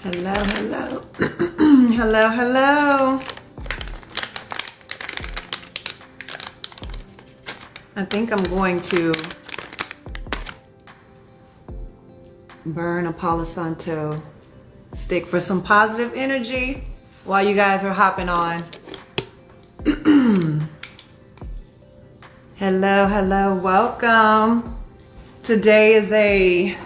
Hello, hello. Hello, hello. I think I'm going to burn a Palo Santo stick for some positive energy while you guys are hopping on. Hello, hello, welcome. Today is a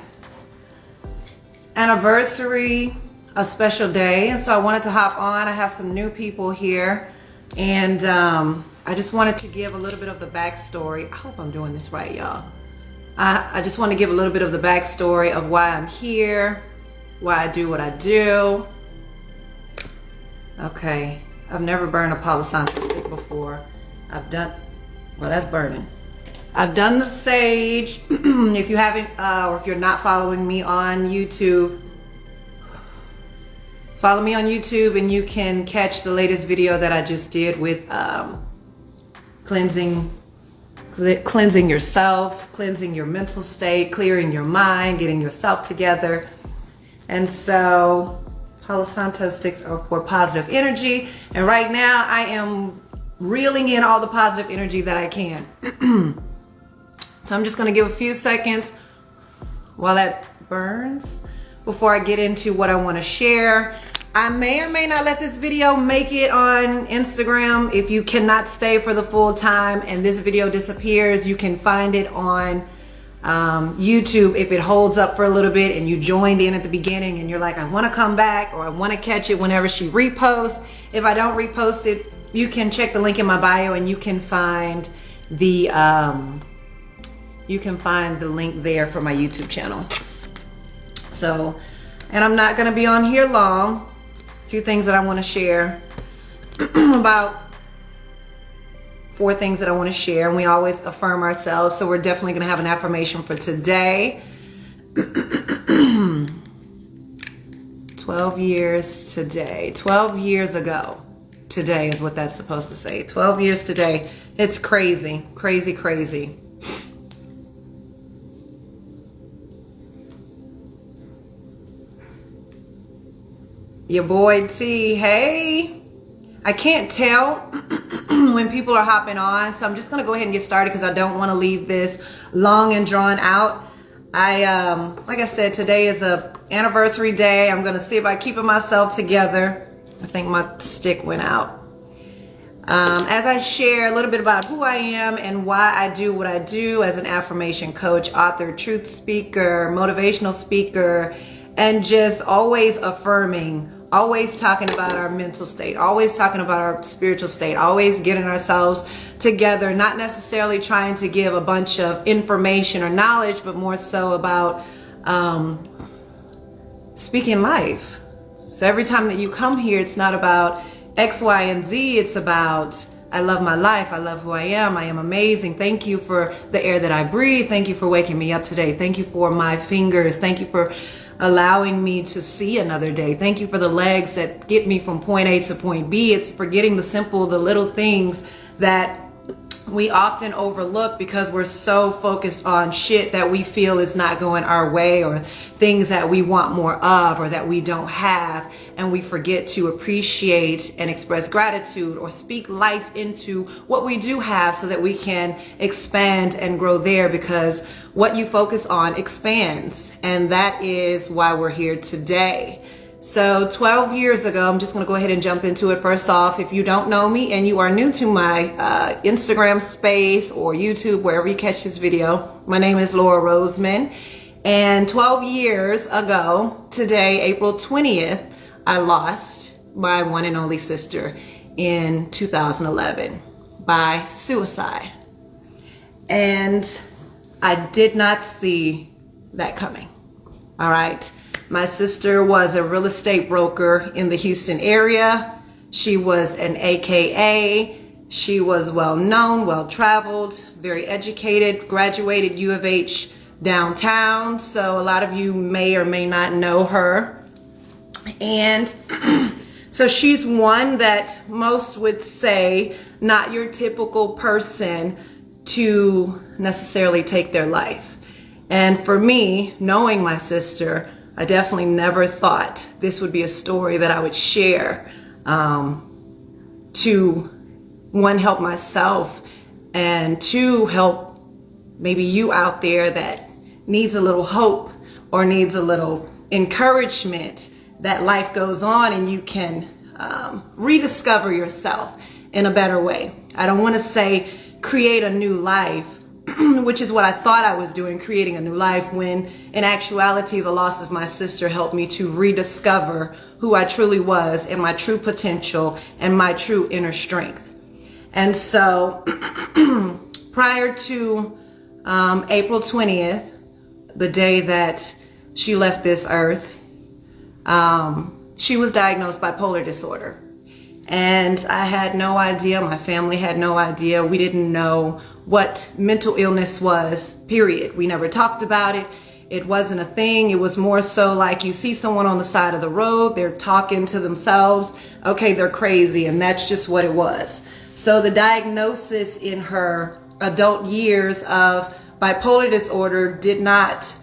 anniversary, a special day, and so I wanted to hop on. I have some new people here, and I just wanted to give a little bit of the backstory. I hope I'm doing this right, y'all. I just want to give a little bit of the backstory of why I'm here, why I do what I do. Okay, I've never burned a Palo Santo stick before. Well, that's burning. I've done the sage. If you haven't, or if you're not following me on YouTube, follow me on YouTube and you can catch the latest video that I just did with cleansing yourself, cleansing your mental state, clearing your mind, getting yourself together. And so Palo Santo sticks are for positive energy. And right now I am reeling in all the positive energy that I can. So I'm just gonna give a few seconds while that burns before I get into what I wanna share. I may or may not let this video make it on Instagram. If you cannot stay for the full time and this video disappears, you can find it on YouTube if it holds up for a little bit and you joined in at the beginning and you're like, I wanna come back, or I wanna catch it whenever she reposts. If I don't repost it, you can check the link in my bio and you can find the link there for my YouTube channel. So, and I'm not gonna be on here long. A few things that I wanna share. About 4 things that I wanna share, and we always affirm ourselves, so we're definitely gonna have an affirmation for today. 12 years today, 12 years ago. Today is what that's supposed to say. 12 years today. It's crazy, crazy, crazy. Your boy T, hey. I can't tell when people are hopping on, so I'm just gonna go ahead and get started because I don't want to leave this long and drawn out. Like I said, today is a anniversary day. I'm gonna see if I keep myself together. I think my stick went out. As I share a little bit about who I am and why I do what I do as an affirmation coach, author, truth speaker, motivational speaker, and just always affirming, always talking about our mental state, always talking about our spiritual state, always getting ourselves together, not necessarily trying to give a bunch of information or knowledge, but more so about speaking life. So every time that you come here, it's not about X, Y, and Z. It's about, I love my life. I love who I am amazing. Thank you for the air that I breathe. Thank you for waking me up today. Thank you for my fingers. Thank you for allowing me to see another day. Thank you for the legs that get me from point A to point B. It's forgetting the simple, the little things that we often overlook because we're so focused on shit that we feel is not going our way, or things that we want more of or that we don't have, and we forget to appreciate and express gratitude or speak life into what we do have so that we can expand and grow there, because what you focus on expands, and that is why we're here today. So 12 years ago, I'm just going to go ahead and jump into it. First off, if you don't know me and you are new to my Instagram space or YouTube, wherever you catch this video, my name is Laura Roseman. And 12 years ago, today, April 20th, I lost my one and only sister in 2011 by suicide. And I did not see that coming. All right. My sister was a real estate broker in the Houston area. She was an AKA. She was well known, well traveled, very educated, graduated U of H downtown. So a lot of you may or may not know her. And so she's one that most would say not your typical person to necessarily take their life. And for me, knowing my sister, I definitely never thought this would be a story that I would share to, one, help myself, and two, help maybe you out there that needs a little hope or needs a little encouragement that life goes on and you can rediscover yourself in a better way. I don't want to say create a new life, which is what I thought I was doing, creating a new life, when in actuality the loss of my sister helped me to rediscover who I truly was and my true potential and my true inner strength. And so prior to April 20th, the day that she left this earth, she was diagnosed bipolar disorder. And I had no idea, my family had no idea. We didn't know what mental illness was, period. We never talked about it. It wasn't a thing. It was more so like you see someone on the side of the road, they're talking to themselves, okay, they're crazy, and that's just what it was. So the diagnosis in her adult years of bipolar disorder did not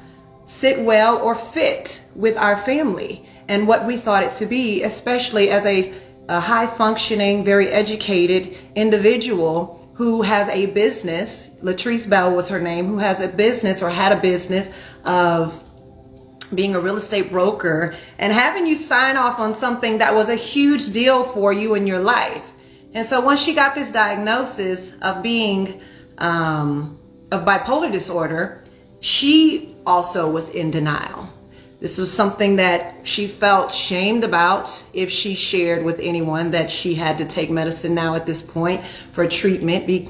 sit well or fit with our family and what we thought it to be, especially as a high-functioning, very educated individual who has a business. Latrice Bell was her name, who has a business or had a business of being a real estate broker and having you sign off on something that was a huge deal for you in your life. And so once she got this diagnosis of being of bipolar disorder, she also was in denial. This was something that she felt shamed about if she shared with anyone, that she had to take medicine now at this point for treatment,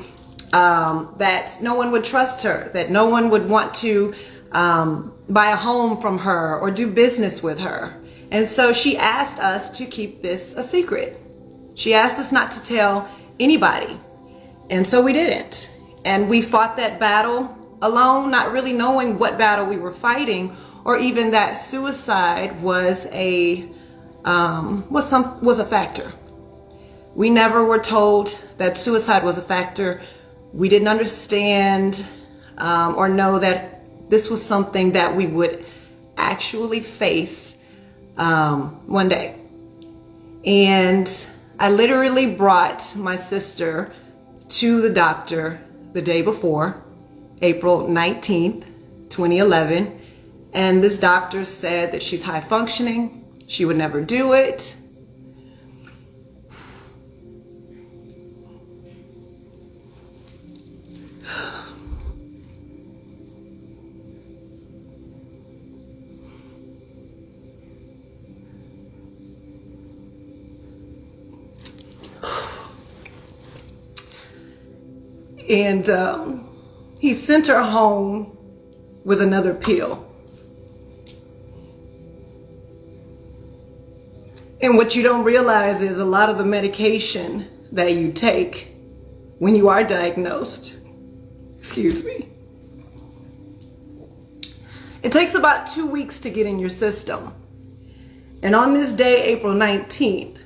that no one would trust her, that no one would want to buy a home from her or do business with her. And so she asked us to keep this a secret. She asked us not to tell anybody. And so we didn't. And we fought that battle alone, not really knowing what battle we were fighting, or even that suicide was a factor. We never were told that suicide was a factor. We didn't understand or know that this was something that we would actually face one day. And I literally brought my sister to the doctor the day before, April 19th, 2011. And this doctor said that she's high functioning, she would never do it. And he sent her home with another pill. And what you don't realize is a lot of the medication that you take when you are diagnosed, it takes about 2 weeks to get in your system. And on this day, April 19th,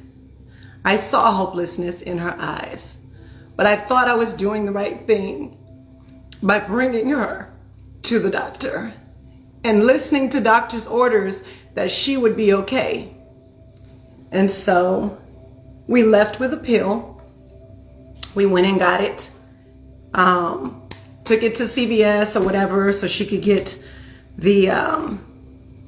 I saw hopelessness in her eyes. But I thought I was doing the right thing by bringing her to the doctor and listening to doctor's orders that she would be okay. And so we left with a pill. We went and got it, took it to CVS or whatever so she could get the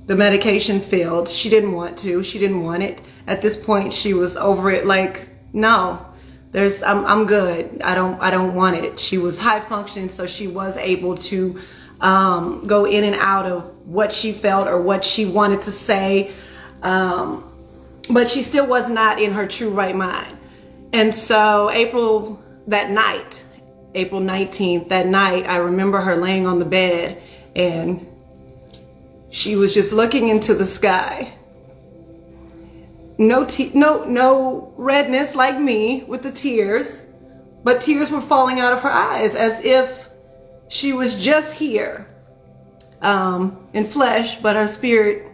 medication filled. She didn't want to. She didn't want it. At this point, she was over it, like, no. I'm good. I don't want it. She was high functioning, so she was able to go in and out of what she felt or what she wanted to say, but she still was not in her true right mind. And so April 19th, that night, I remember her laying on the bed and she was just looking into the sky. No redness like me with the tears, but tears were falling out of her eyes as if she was just here in flesh, but her spirit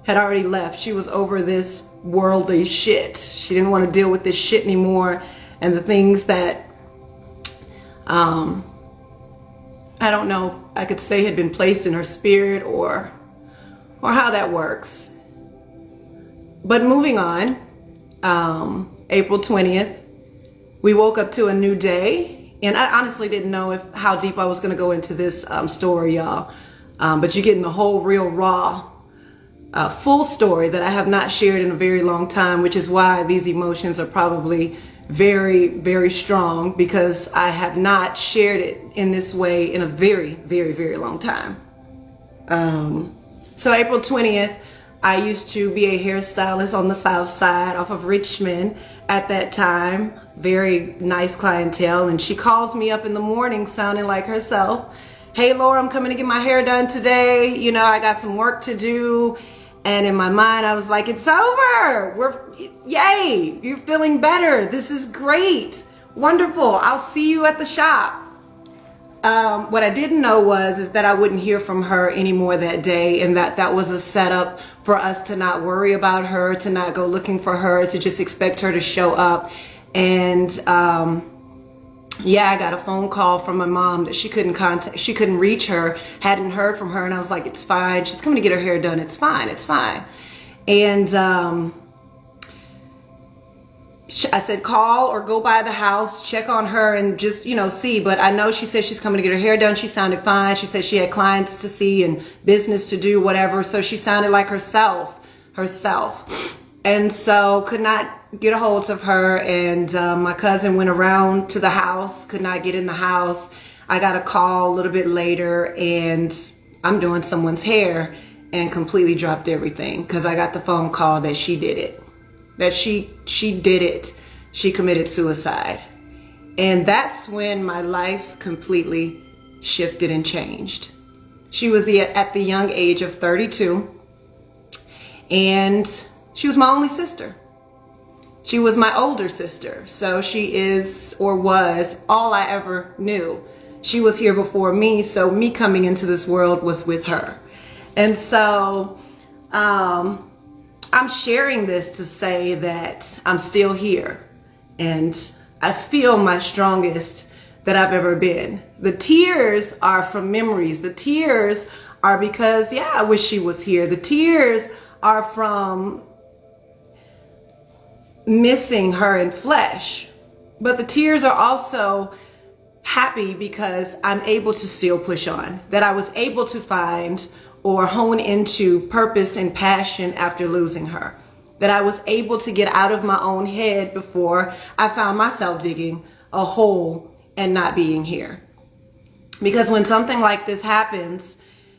had already left. She was over this worldly shit. She didn't want to deal with this shit anymore, and the things that I don't know if I could say had been placed in her spirit or or how that works. But moving on, April 20th, we woke up to a new day, and I honestly didn't know how deep I was going to go into this story, y'all. But you're getting the whole real raw, full story that I have not shared in a very long time, which is why these emotions are probably very, very strong, because I have not shared it in this way in a very, very, very long time. So April 20th, I used to be a hairstylist on the South Side off of Richmond at that time. Very nice clientele. And she calls me up in the morning sounding like herself. Hey, Laura, I'm coming to get my hair done today. You know, I got some work to do. And in my mind, I was like, it's over. Yay, you're feeling better. This is great. Wonderful. I'll see you at the shop. What I didn't know is that I wouldn't hear from her anymore that day, and that was a setup for us to not worry about her, to not go looking for her, to just expect her to show up. And yeah, I got a phone call from my mom that she couldn't reach her, hadn't heard from her, and I was like, it's fine. She's coming to get her hair done. It's fine. It's fine. And I said, call or go by the house, check on her and just, you know, see. But I know she said she's coming to get her hair done. She sounded fine. She said she had clients to see and business to do, whatever. So she sounded like herself. And so could not get a hold of her. And my cousin went around to the house, could not get in the house. I got a call a little bit later, and I'm doing someone's hair and completely dropped everything because I got the phone call that she did it. That she did it. She committed suicide. And that's when my life completely shifted and changed. She was at the young age of 32. And she was my only sister. She was my older sister. So she is, or was, all I ever knew. She was here before me. So me coming into this world was with her. And so, I'm sharing this to say that I'm still here, and I feel my strongest that I've ever been. The tears are from memories. The tears are because, yeah, I wish she was here. The tears are from missing her in flesh. But the tears are also happy because I'm able to still push on, that I was able to find or hone into purpose and passion after losing her. That I was able to get out of my own head before I found myself digging a hole and not being here. Because when something like this happens,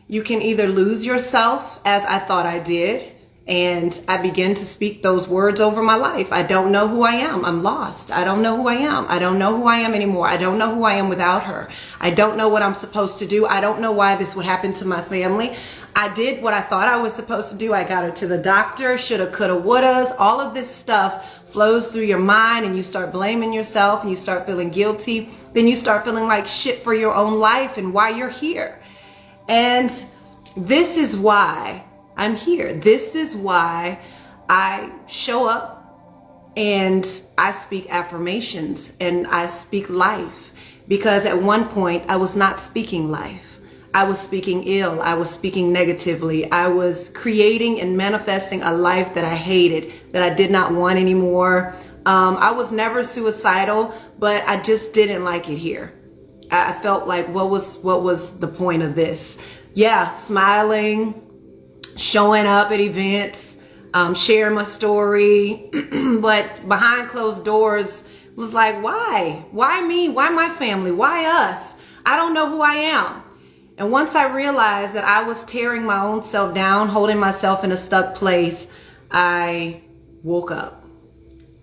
you can either lose yourself, as I thought I did, and I began to speak those words over my life. I don't know who I am. I'm lost. I don't know who I am. I don't know who I am anymore. I don't know who I am without her. I don't know what I'm supposed to do. I don't know why this would happen to my family. I did what I thought I was supposed to do. I got her to the doctor, shoulda, coulda, wouldas. All of this stuff flows through your mind, and you start blaming yourself, and you start feeling guilty. Then you start feeling like shit for your own life and why you're here. And this is why I'm here. This is why I show up and I speak affirmations and I speak life. Because at one point I was not speaking life. I was speaking ill. I was speaking negatively. I was creating and manifesting a life that I hated, that I did not want anymore. I was never suicidal, but I just didn't like it here. I felt like, what was the point of this? Yeah, smiling, showing up at events, sharing my story, but behind closed doors was like, why? Why me? Why my family? Why us? I don't know who I am. And once I realized that I was tearing my own self down, holding myself in a stuck place, I woke up.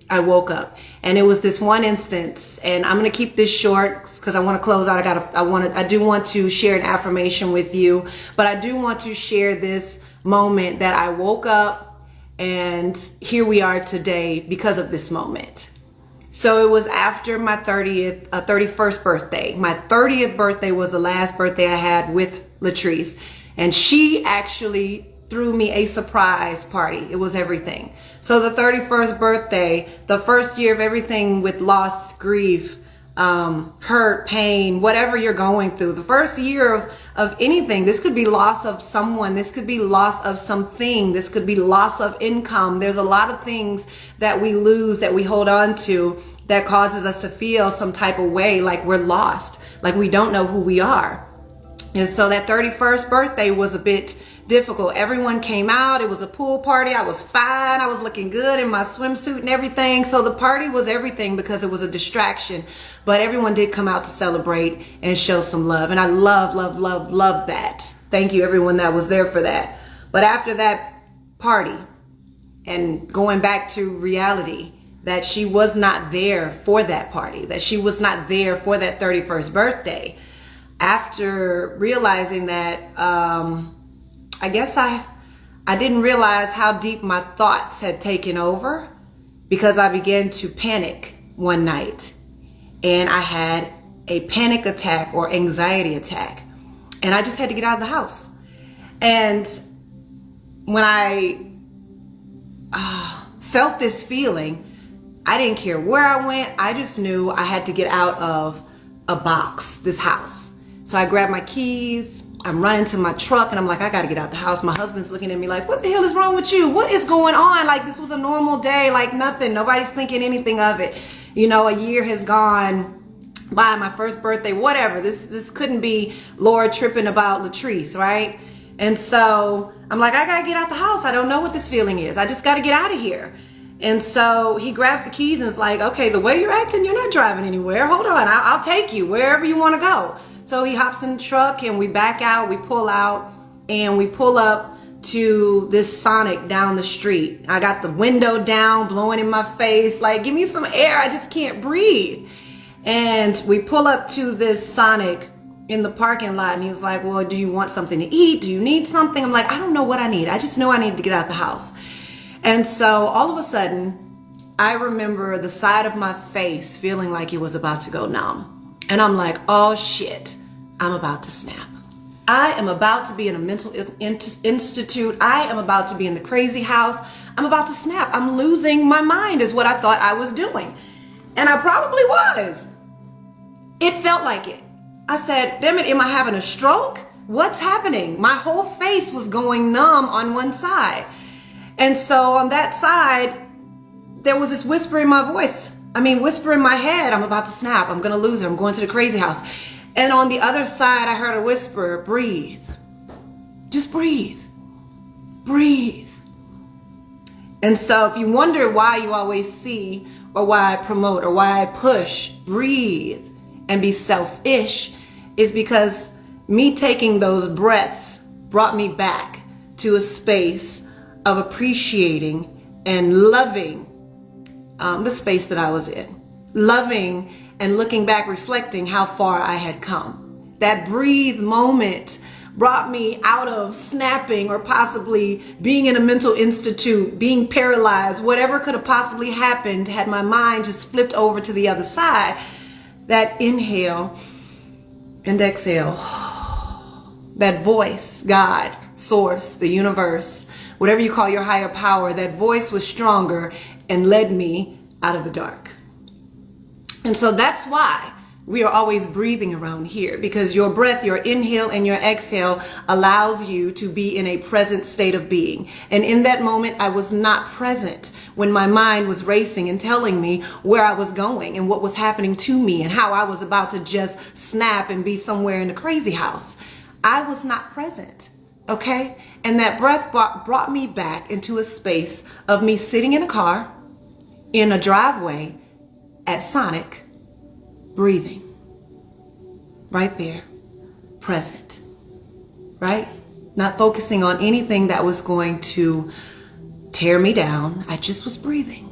And it was this one instance, and I'm going to keep this short because I want to close out. I do want to share an affirmation with you, but I do want to share this moment that I woke up, and here we are today because of this moment. So it was after my 31st birthday. My 30th birthday was the last birthday I had with Latrice, and she actually threw me a surprise party. It was everything. So the 31st birthday, the first year of everything with loss, grief, hurt, pain, whatever you're going through. The first year of anything, this could be loss of someone, this could be loss of something, this could be loss of income. There's a lot of things that we lose, that we hold on to, that causes us to feel some type of way, like we're lost, like we don't know who we are. And so that 31st birthday was a bit difficult. Everyone came out. It was a pool party. I was fine. I was looking good in my swimsuit and everything. So the party was everything because it was a distraction. But everyone did come out to celebrate and show some love. And I love that. Thank you, everyone that was there for that. But after that party and going back to reality, that she was not there for that party, that she was not there for that 31st birthday. After realizing that, I guess I didn't realize how deep my thoughts had taken over, because I began to panic one night and I had a panic attack or anxiety attack, and I just had to get out of the house. And when I felt this feeling, I didn't care where I went. I just knew I had to get out of a box, this house. So I grabbed my keys, I'm running to my truck, and I'm like, I gotta get out the house. My husband's looking at me like, what the hell is wrong with you? What is going on? Like, this was a normal day, like nothing. Nobody's thinking anything of it. You know, a year has gone by, my first birthday, whatever. This couldn't be Laura tripping about Latrice, right? And so I'm like, I gotta get out the house. I don't know what this feeling is. I just gotta get out of here. And so he grabs the keys and is like, okay, the way you're acting, you're not driving anywhere. Hold on, I'll take you wherever you want to go. So he hops in the truck and we back out, we pull out, and we pull up to this Sonic down the street. I got the window down, blowing in my face, like, give me some air, I just can't breathe. And we pull up to this Sonic in the parking lot, and he was like, well, do you want something to eat? Do you need something? I'm like, I don't know what I need. I just know I need to get out of the house. And so all of a sudden, I remember the side of my face feeling like it was about to go numb. And I'm like, oh shit, I'm about to snap. I am about to be in a mental institute. I am about to be in the crazy house. I'm about to snap. I'm losing my mind is what I thought I was doing. And I probably was. It felt like it. I said, damn it, am I having a stroke? What's happening? My whole face was going numb on one side. And so on that side, there was this whisper in my voice. Whisper in my head, I'm about to snap. I'm going to lose it. I'm going to the crazy house. And on the other side, I heard a whisper, breathe. Just breathe. Breathe. And so if you wonder why you always see, or why I promote, or why I push, breathe and be selfish, is because me taking those breaths brought me back to a space of appreciating and loving the space that I was in, loving and looking back, reflecting how far I had come. That breathe moment brought me out of snapping or possibly being in a mental institute, being paralyzed, whatever could have possibly happened had my mind just flipped over to the other side. That inhale and exhale, that voice, God, source, the universe, whatever you call your higher power, that voice was stronger and led me out of the dark. And so that's why we are always breathing around here, because your breath, your inhale and your exhale allows you to be in a present state of being. And in that moment, I was not present when my mind was racing and telling me where I was going and what was happening to me and how I was about to just snap and be somewhere in the crazy house. I was not present. Okay? And that breath brought me back into a space of me sitting in a car, in a driveway, at Sonic, breathing. Right there, present. Right? Not focusing on anything that was going to tear me down. I just was breathing.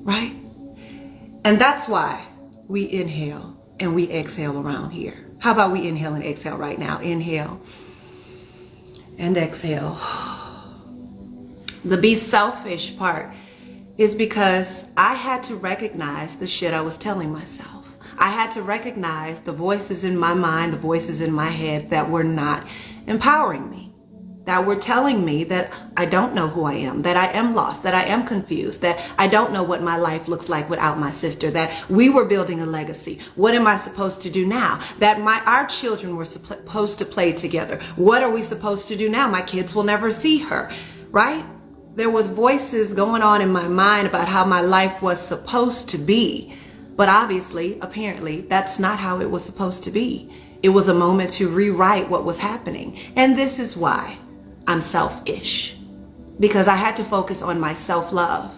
Right? And that's why we inhale and we exhale around here. How about we inhale and exhale right now? Inhale and exhale. The be selfish part is because I had to recognize the shit I was telling myself. I had to recognize the voices in my mind, the voices in my head that were not empowering me. that were telling me that I don't know who I am, that I am lost, that I am confused, that I don't know what my life looks like without my sister, that we were building a legacy. What am I supposed to do now? That our children were supposed to play together. What are we supposed to do now? My kids will never see her, right? There was voices going on in my mind about how my life was supposed to be. But obviously, apparently, that's not how it was supposed to be. It was a moment to rewrite what was happening. And this is why I'm selfish, because I had to focus on my self-love.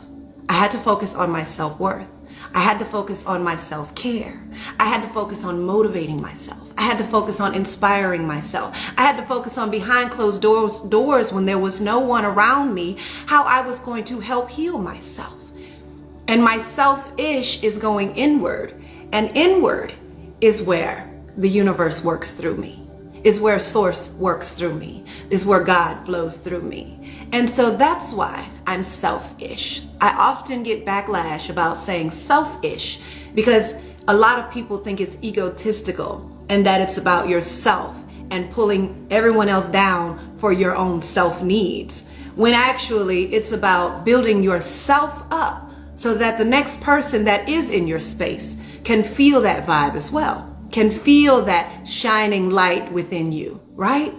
I had to focus on my self-worth. I had to focus on my self-care. I had to focus on motivating myself. I had to focus on inspiring myself. I had to focus on behind closed doors when there was no one around me, how I was going to help heal myself. And my selfish is going inward, and inward is where the universe works through me. Is where source works through me, is where God flows through me. And so that's why I'm selfish. I often get backlash about saying selfish because a lot of people think it's egotistical and that it's about yourself and pulling everyone else down for your own self needs, when actually it's about building yourself up so that the next person that is in your space can feel that vibe as well, can feel that shining light within you, right?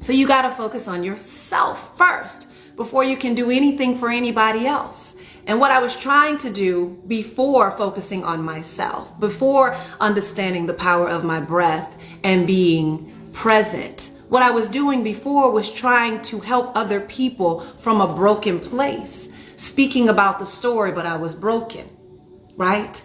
So you got to focus on yourself first before you can do anything for anybody else. And what I was trying to do before focusing on myself, before understanding the power of my breath and being present, what I was doing before was trying to help other people from a broken place, speaking about the story, but I was broken, right?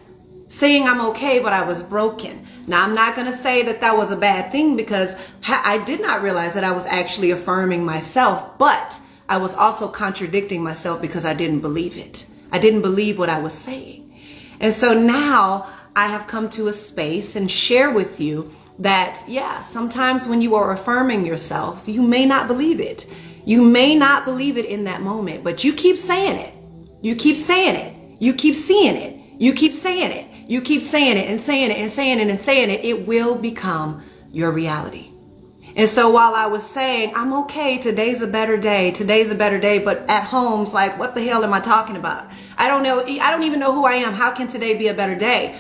Saying I'm okay, but I was broken. Now, I'm not going to say that that was a bad thing, because I did not realize that I was actually affirming myself, but I was also contradicting myself because I didn't believe it. I didn't believe what I was saying. And so now I have come to a space and share with you that, yeah, sometimes when you are affirming yourself, you may not believe it. You may not believe it in that moment, but you keep saying it. You keep saying it. You keep seeing it. You keep saying it. You keep saying it and saying it and saying it and saying it. It will become your reality. And so while I was saying, I'm okay, today's a better day, but at home's like, what the hell am I talking about? I don't know. I don't even know who I am. How can today be a better day?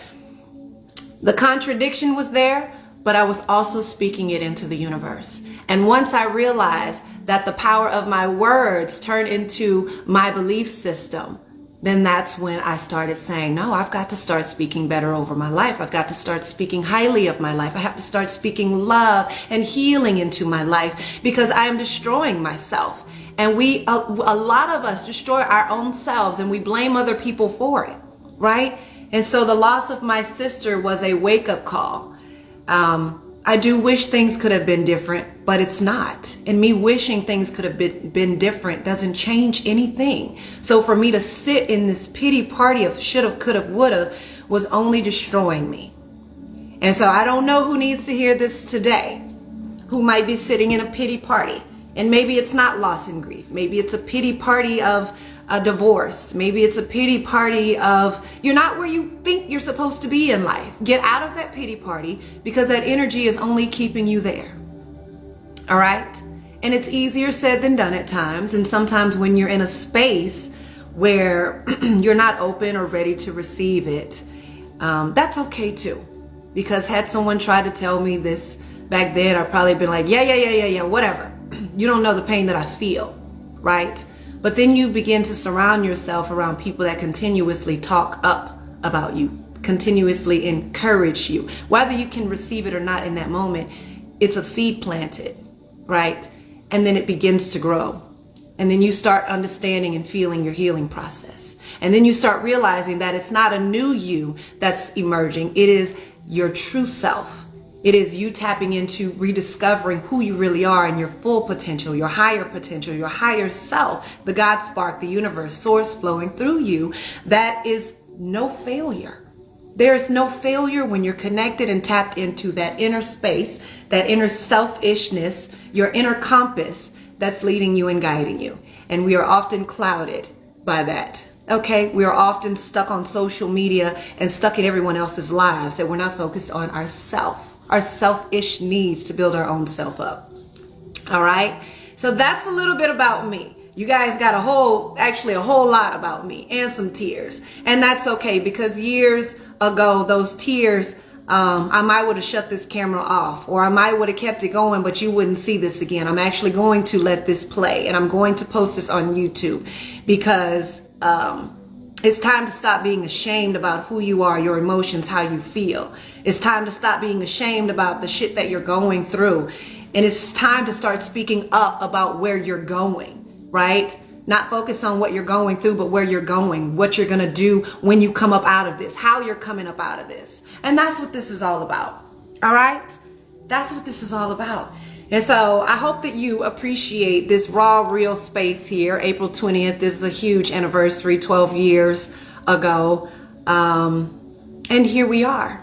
The contradiction was there, but I was also speaking it into the universe. And once I realized that the power of my words turned into my belief system, then that's when I started saying, no, I've got to start speaking better over my life. I've got to start speaking highly of my life. I have to start speaking love and healing into my life, because I am destroying myself. And a lot of us destroy our own selves and we blame other people for it, right? And so the loss of my sister was a wake-up call. I do wish things could have been different, but it's not. And me wishing things could have been different doesn't change anything. So for me to sit in this pity party of shoulda, coulda, woulda was only destroying me. And so I don't know who needs to hear this today, who might be sitting in a pity party. And maybe it's not loss and grief. Maybe it's a pity party of a divorce. Maybe it's a pity party of you're not where you think you're supposed to be in life. Get out of that pity party, because that energy is only keeping you there. All right? And it's easier said than done at times. And sometimes when you're in a space where you're not open or ready to receive it, that's okay too. Because had someone tried to tell me this back then, I'd probably been like, yeah, whatever. You don't know the pain that I feel, right? But then you begin to surround yourself around people that continuously talk up about you, continuously encourage you. Whether you can receive it or not in that moment, it's a seed planted, right? And then it begins to grow. And then you start understanding and feeling your healing process. And then you start realizing that it's not a new you that's emerging. It is your true self. It is you tapping into rediscovering who you really are and your full potential, your higher self, the God spark, the universe, source flowing through you. That is no failure. There's no failure when you're connected and tapped into that inner space, that inner selfishness, your inner compass that's leading you and guiding you. And we are often clouded by that. Okay, we are often stuck on social media and stuck in everyone else's lives, that we're not focused on ourself. Our selfish needs to build our own self up. All right. So that's a little bit about me. You guys got actually a whole lot about me and some tears. And that's okay, because years ago, those tears, I might would have shut this camera off, or I might would have kept it going, but you wouldn't see this again. I'm actually going to let this play, and I'm going to post this on YouTube, because it's time to stop being ashamed about who you are, your emotions, how you feel. It's time to stop being ashamed about the shit that you're going through. And it's time to start speaking up about where you're going, right? Not focus on what you're going through, but where you're going, what you're going to do when you come up out of this, how you're coming up out of this. And that's what this is all about. All right? That's what this is all about. And so I hope that you appreciate this raw, real space here. April 20th, this is a huge anniversary, 12 years ago. And here we are.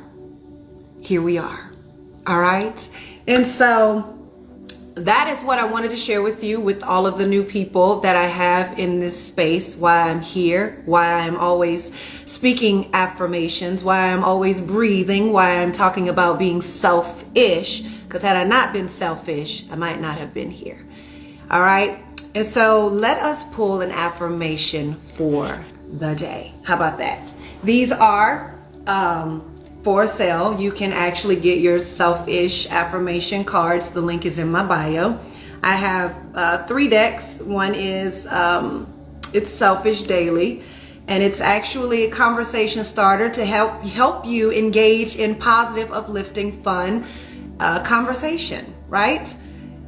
Here we are. All right? And so that is what I wanted to share with you, with all of the new people that I have in this space, why I'm here, why I'm always speaking affirmations, why I'm always breathing, why I'm talking about being selfish, because had I not been selfish, I might not have been here. All right. And so let us pull an affirmation for the day. How about that? These are for sale. You can actually get your selfish affirmation cards. The link is in my bio. I have 3 decks. One is it's Selfish Daily, and it's actually a conversation starter to help you engage in positive, uplifting, fun conversation, right?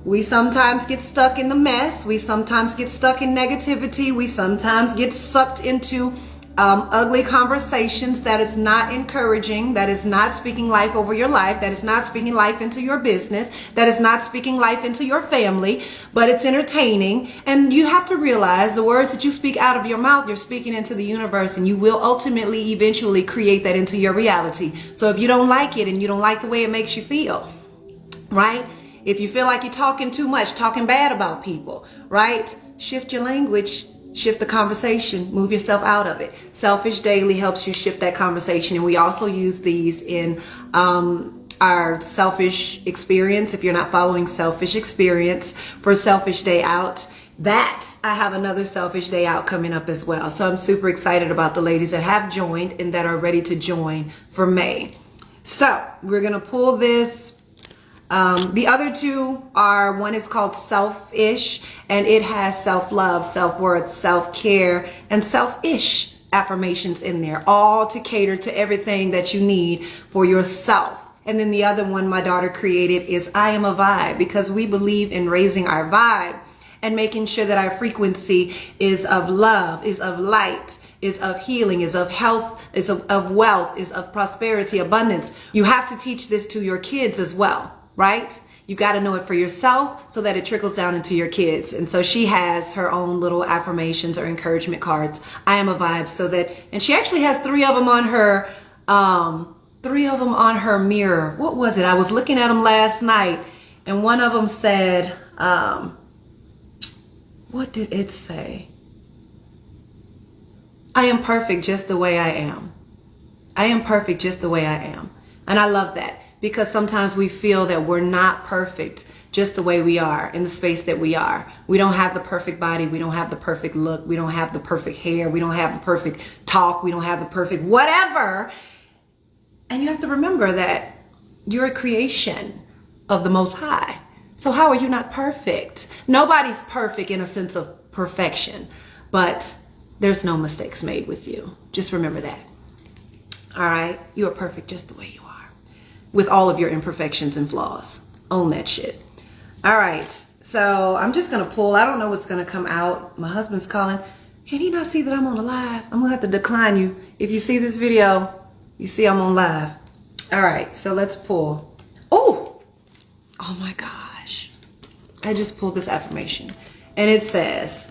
We sometimes get stuck in the mess. We sometimes get stuck in negativity. We sometimes get sucked into ugly conversations that is not encouraging, that is not speaking life over your life, that is not speaking life into your business, that is not speaking life into your family, but it's entertaining. And you have to realize the words that you speak out of your mouth, you're speaking into the universe, and you will ultimately, eventually create that into your reality. So if you don't like it and you don't like the way it makes you feel, right? If you feel like you're talking too much, talking bad about people, right? Shift your language. Shift the conversation, move yourself out of it. Selfish Daily helps you shift that conversation. And we also use these in our Selfish Experience. If you're not following Selfish Experience for Selfish Day Out, I have another Selfish Day Out coming up as well. So I'm super excited about the ladies that have joined and that are ready to join for May. So we're going to pull this. The other 2 are, one is called Selfish, and it has self-love, self-worth, self-care, and selfish affirmations in there, all to cater to everything that you need for yourself. And then the other one my daughter created is I Am a Vibe, because we believe in raising our vibe and making sure that our frequency is of love, is of light, is of healing, is of health, is of wealth, is of prosperity, abundance. You have to teach this to your kids as well. Right? You've got to know it for yourself so that it trickles down into your kids. And so she has her own little affirmations or encouragement cards. I Am a Vibe, so that, and she actually has 3 of them on her, 3 of them on her mirror. What was it? I was looking at them last night, and one of them said, what did it say? I am perfect just the way I am. I am perfect just the way I am. And I love that. Because sometimes we feel that we're not perfect just the way we are, in the space that we are. We don't have the perfect body. We don't have the perfect look. We don't have the perfect hair. We don't have the perfect talk. We don't have the perfect whatever. And you have to remember that you're a creation of the Most High. So how are you not perfect? Nobody's perfect in a sense of perfection, but there's no mistakes made with you. Just remember that. All right? You are perfect just the way you are, with all of your imperfections and flaws. Own that shit. All right. So I'm just going to pull. I don't know what's going to come out. My husband's calling. Can he not see that I'm on a live? I'm going to have to decline you. If you see this video, you see I'm on live. All right. So let's pull. Oh my gosh. I just pulled this affirmation. And it says,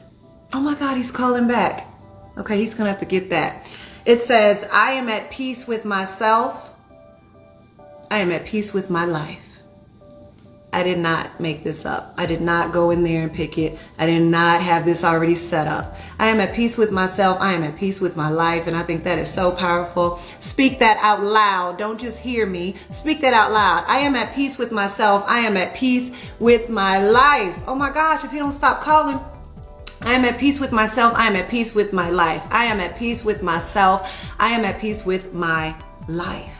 oh my God, he's calling back. Okay. He's going to have to get that. It says, I am at peace with myself. I am at peace with my life. I did not make this up. I did not go in there and pick it. I did not have this already set up. I am at peace with myself. I am at peace with my life. And I think that is so powerful. Speak that out loud. Don't just hear me. Speak that out loud. I am at peace with myself. I am at peace with my life. Oh my gosh, if you don't stop calling. I am at peace with myself. I am at peace with my life. I am at peace with myself. I am at peace with my life.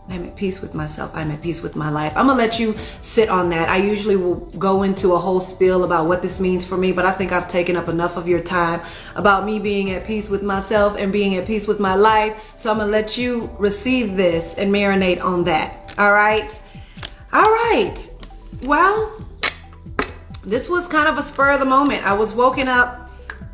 I'm at peace with myself. I'm at peace with my life. I'm gonna let you sit on that. I usually will go into a whole spiel about what this means for me, but I think I've taken up enough of your time about me being at peace with myself and being at peace with my life. So I'm gonna let you receive this and marinate on that. All right. All right. Well, this was kind of a spur of the moment. I was woken up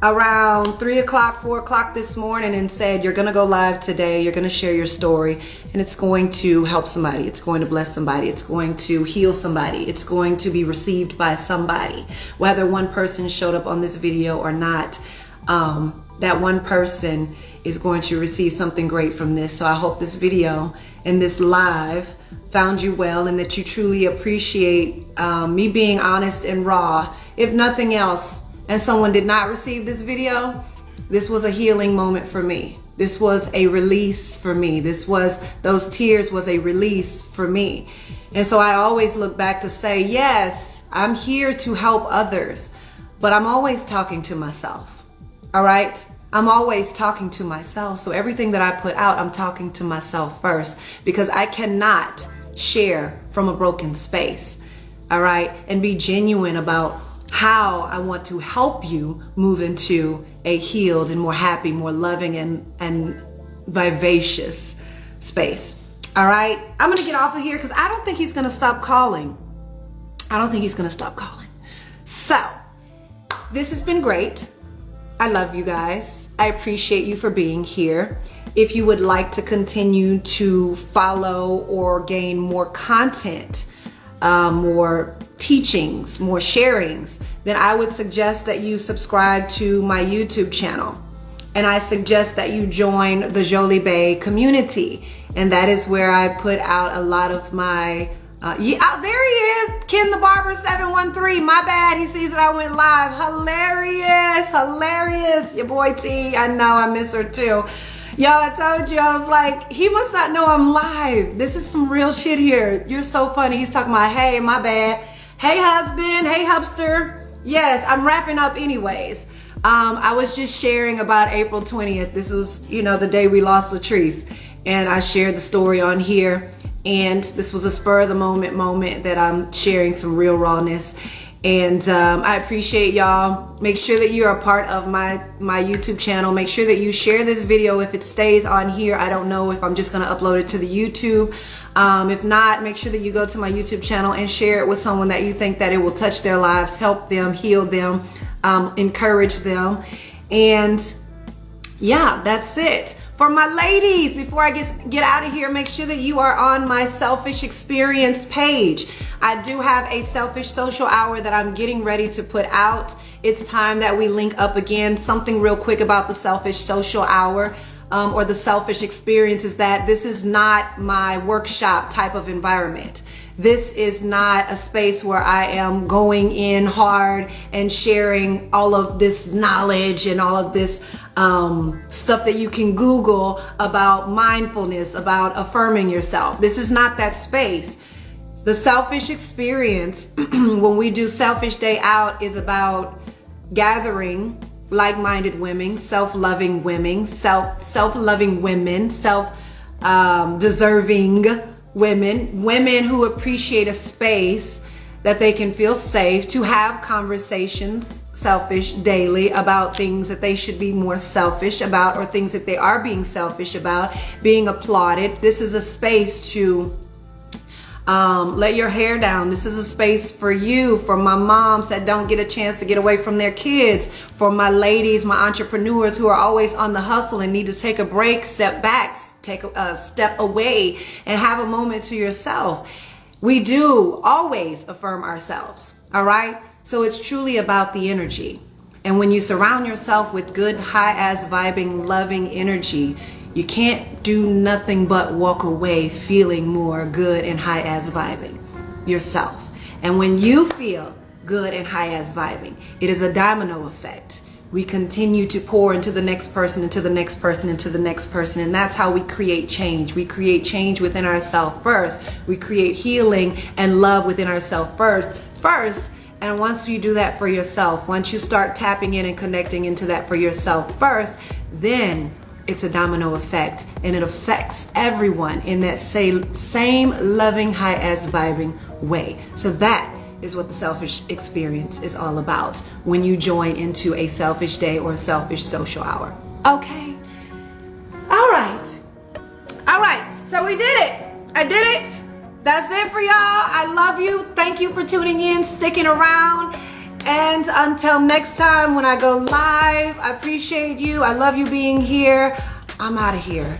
around 3 o'clock, 4 o'clock this morning and said, you're going to go live today. You're going to share your story and it's going to help somebody. It's going to bless somebody. It's going to heal somebody. It's going to be received by somebody. Whether one person showed up on this video or not, that one person is going to receive something great from this. So I hope this video and this live found you well and that you truly appreciate me being honest and raw. If nothing else, and someone did not receive this video, this was a healing moment for me. This was a release for me. Those tears was a release for me. And so I always look back to say, yes, I'm here to help others, but I'm always talking to myself. All right? I'm always talking to myself. So everything that I put out, I'm talking to myself first because I cannot share from a broken space. All right? And be genuine about how I want to help you move into a healed and more happy, more loving and vivacious space. All right, I'm gonna get off of here because I don't think he's gonna stop calling. I don't think he's gonna stop calling. So this has been great. I love you guys. I appreciate you for being here. If you would like to continue to follow or gain more content, more teachings, more sharings, then I would suggest that you subscribe to my YouTube channel. And I suggest that you join the Joli Bae Community. And that is where I put out a lot of my, there he is, Ken the Barber 713. My bad, he sees that I went live. Hilarious, hilarious. Your boy T, I know, I miss her too. Y'all, I told you, I was like, he must not know I'm live. This is some real shit here. You're so funny. He's talking about, hey, my bad. Hey, husband. Hey, hubster. Yes, I'm wrapping up anyways. I was just sharing about April 20th. This was, the day we lost Latrice. And I shared the story on here. And this was a spur of the moment that I'm sharing some real rawness. And I appreciate y'all. Make sure that you're a part of my YouTube channel. Make sure that you share this video if it stays on here. I don't know if I'm just gonna upload it to the YouTube. If not, make sure that you go to my YouTube channel and share it with someone that you think that it will touch their lives, help them, heal them, encourage them. And yeah, that's it. For my ladies, before I get out of here, make sure that you are on my Selfish Experience page. I do have a Selfish Social Hour that I'm getting ready to put out. It's time that we link up again. Something real quick about the Selfish Social Hour or the Selfish Experience is that this is not my workshop type of environment. This is not a space where I am going in hard and sharing all of this knowledge and all of this stuff that you can Google about mindfulness, about affirming yourself. This is not that space. The Selfish Experience, when we do Selfish Day Out, is about gathering like-minded women, self-loving women, self-loving women, self-deserving women who appreciate a space that they can feel safe to have conversations, selfish, daily about things that they should be more selfish about or things that they are being selfish about, being applauded. This is a space to let your hair down. This is a space for you, for my moms that don't get a chance to get away from their kids, for my ladies, my entrepreneurs who are always on the hustle and need to take a break, step back, take a step away and have a moment to yourself. We do always affirm ourselves, all right? So it's truly about the energy. And when you surround yourself with good, high-ass vibing, loving energy, you can't do nothing but walk away feeling more good and high-ass vibing yourself. And when you feel good and high as vibing, it is a domino effect. We continue to pour into the next person, into the next person, into the next person. And that's how we create change. We create change within ourselves first. We create healing and love within ourselves first. And once you do that for yourself, once you start tapping in and connecting into that for yourself first, then it's a domino effect, and it affects everyone in that same loving, high as vibing way. So that is what the selfish experience is all about when you join into a selfish day or a selfish social hour. Okay. All right. So we did it. I did it. That's it for y'all. I love you. Thank you for tuning in, sticking around. And until next time when I go live, I appreciate you. I love you being here. I'm out of here.